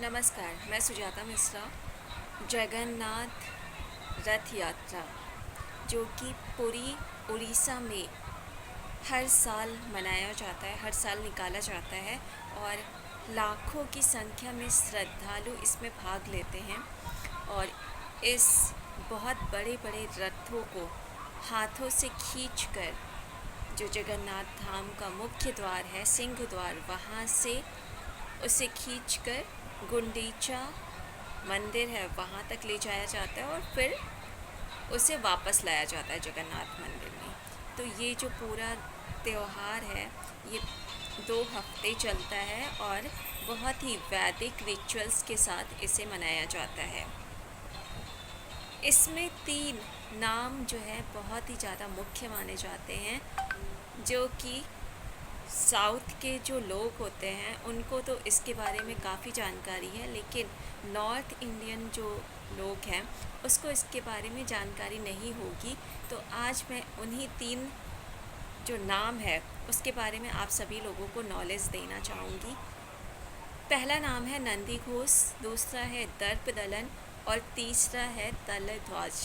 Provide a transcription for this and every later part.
नमस्कार, मैं सुजाता मिश्रा। जगन्नाथ रथ यात्रा जो कि पुरी उड़ीसा में हर साल मनाया जाता है, हर साल निकाला जाता है और लाखों की संख्या में श्रद्धालु इसमें भाग लेते हैं और इस बहुत बड़े बड़े रथों को हाथों से खींचकर जो जगन्नाथ धाम का मुख्य द्वार है, सिंह द्वार, वहाँ से उसे खींचकर गुंडीचा मंदिर है वहाँ तक ले जाया जाता है और फिर उसे वापस लाया जाता है जगन्नाथ मंदिर में। तो ये जो पूरा त्यौहार है ये 2 हफ्ते चलता है और बहुत ही वैदिक रिचुअल्स के साथ इसे मनाया जाता है। इसमें 3 नाम जो है बहुत ही ज़्यादा मुख्य माने जाते हैं, जो कि साउथ के जो लोग होते हैं उनको तो इसके बारे में काफ़ी जानकारी है, लेकिन नॉर्थ इंडियन जो लोग हैं उसको इसके बारे में जानकारी नहीं होगी। तो आज मैं उन्हीं 3 जो नाम है उसके बारे में आप सभी लोगों को नॉलेज देना चाहूँगी। पहला नाम है नंदी घोष, दूसरा है दर्पदलन और तीसरा है तलध्वज।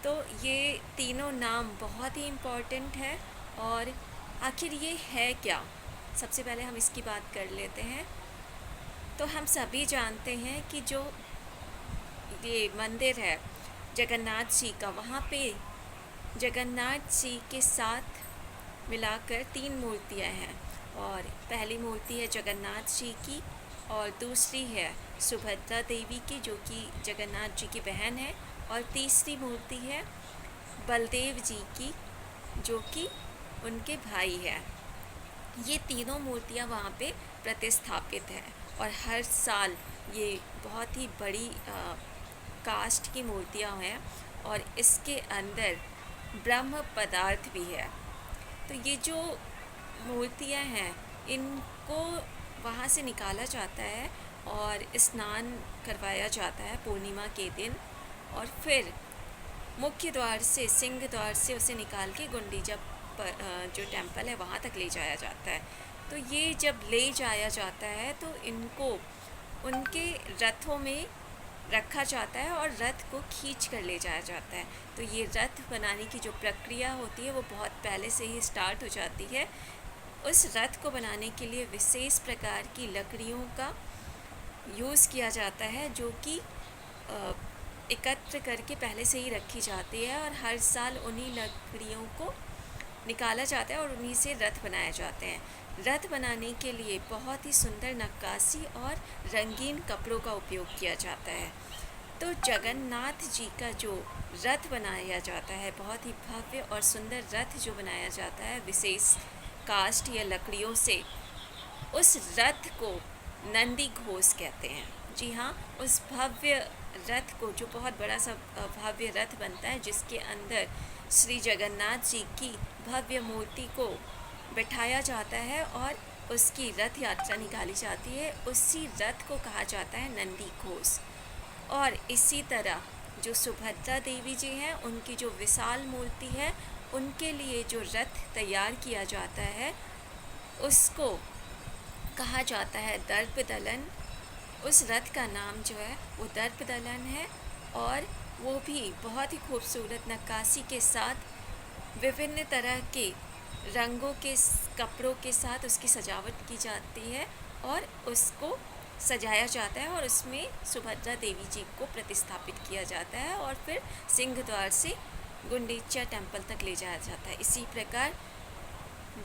तो ये तीनों नाम बहुत ही इम्पॉर्टेंट है। और आखिर ये है क्या, सबसे पहले हम इसकी बात कर लेते हैं। तो हम सभी जानते हैं कि जो ये मंदिर है जगन्नाथ जी का, वहाँ पे जगन्नाथ जी के साथ मिलाकर 3 मूर्तियाँ हैं। और पहली मूर्ति है जगन्नाथ जी की और दूसरी है सुभद्रा देवी की जो कि जगन्नाथ जी की बहन है, और तीसरी मूर्ति है बलदेव जी की जो कि उनके भाई है। ये तीनों मूर्तियाँ वहाँ पे प्रतिस्थापित हैं और हर साल ये बहुत ही बड़ी कास्ट की मूर्तियाँ हैं और इसके अंदर ब्रह्म पदार्थ भी है। तो ये जो मूर्तियाँ हैं इनको वहाँ से निकाला जाता है और स्नान करवाया जाता है पूर्णिमा के दिन, और फिर मुख्य द्वार से, सिंह द्वार से उसे निकाल के गुंडीचा जो टेम्पल है वहाँ तक ले जाया जाता है। तो ये जब ले जाया जाता है तो इनको उनके रथों में रखा जाता है और रथ को खींच कर ले जाया जाता है। तो ये रथ बनाने की जो प्रक्रिया होती है वो बहुत पहले से ही स्टार्ट हो जाती है। उस रथ को बनाने के लिए विशेष प्रकार की लकड़ियों का यूज़ किया जाता है जो कि एकत्र करके पहले से ही रखी जाती है और हर साल उन्हीं लकड़ियों को निकाला जाता है और उन्हीं से रथ बनाए जाते हैं। रथ बनाने के लिए बहुत ही सुंदर नक्काशी और रंगीन कपड़ों का उपयोग किया जाता है। तो जगन्नाथ जी का जो रथ बनाया जाता है, बहुत ही भव्य और सुंदर रथ जो बनाया जाता है विशेष कास्ट या लकड़ियों से, उस रथ को नंदी घोष कहते हैं। जी हाँ, उस भव्य रथ को, जो बहुत बड़ा सा भव्य रथ बनता है जिसके अंदर श्री जगन्नाथ जी की भव्य मूर्ति को बिठाया जाता है और उसकी रथ यात्रा निकाली जाती है, उसी रथ को कहा जाता है नंदी घोष। और इसी तरह जो सुभद्रा देवी जी हैं उनकी जो विशाल मूर्ति है, उनके लिए जो रथ तैयार किया जाता है उसको कहा जाता है दर्पदलन। उस रथ का नाम जो है वो दर्पदलन है और वो भी बहुत ही खूबसूरत नक्काशी के साथ विभिन्न तरह के रंगों के कपड़ों के साथ उसकी सजावट की जाती है और उसको सजाया जाता है और उसमें सुभद्रा देवी जी को प्रतिस्थापित किया जाता है और फिर सिंह द्वार से गुंडीचा टेम्पल तक ले जाया जाता है। इसी प्रकार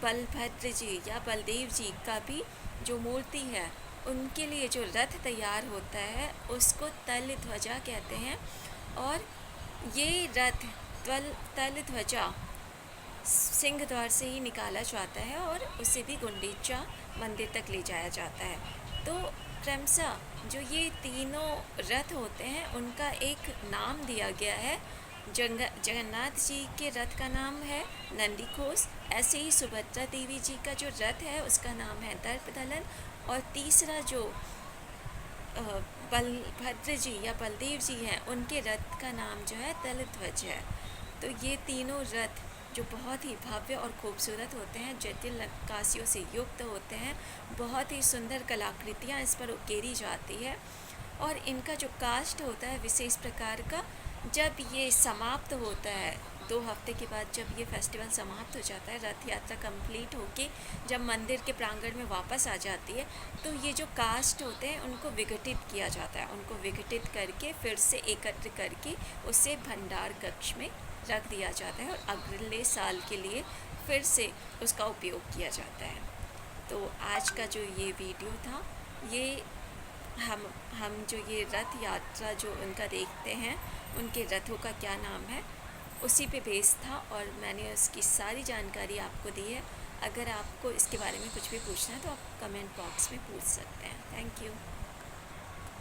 बलभद्र जी या बलदेव जी का भी जो मूर्ति है उनके लिए जो रथ तैयार होता है उसको तलध्वजा कहते हैं और ये रथ तलध्वजा सिंह द्वार से ही निकाला जाता है और उसे भी गुंडीचा मंदिर तक ले जाया जाता है। तो क्रमशः जो ये तीनों रथ होते हैं उनका एक नाम दिया गया है। जगन्नाथ जी के रथ का नाम है नंदी घोष, ऐसे ही सुभद्रा देवी जी का जो रथ है उसका नाम है दर्पदलन और तीसरा जो बलभद्र जी या बलदेव जी हैं उनके रथ का नाम जो है तलध्वज है। तो ये तीनों रथ जो बहुत ही भव्य और खूबसूरत होते हैं, जटिल नक्काशियों से युक्त होते हैं। बहुत ही सुंदर कलाकृतियाँ इस पर उकेरी जाती है और इनका जो कास्ट होता है विशेष प्रकार का, जब ये समाप्त होता है 2 हफ्ते के बाद, जब ये फेस्टिवल समाप्त हो जाता है, रथ यात्रा कंप्लीट होके जब मंदिर के प्रांगण में वापस आ जाती है, तो ये जो कास्ट होते हैं उनको विघटित किया जाता है। उनको विघटित करके फिर से एकत्र करके उसे भंडार कक्ष में रख दिया जाता है और अगले साल के लिए फिर से उसका उपयोग किया जाता है। तो आज का जो ये वीडियो था, ये हम जो ये रथ यात्रा जो उनका देखते हैं, उनके रथों का क्या नाम है, उसी पे बेस्ड था और मैंने उसकी सारी जानकारी आपको दी है। अगर आपको इसके बारे में कुछ भी पूछना है तो आप कमेंट बॉक्स में पूछ सकते हैं। Thank you.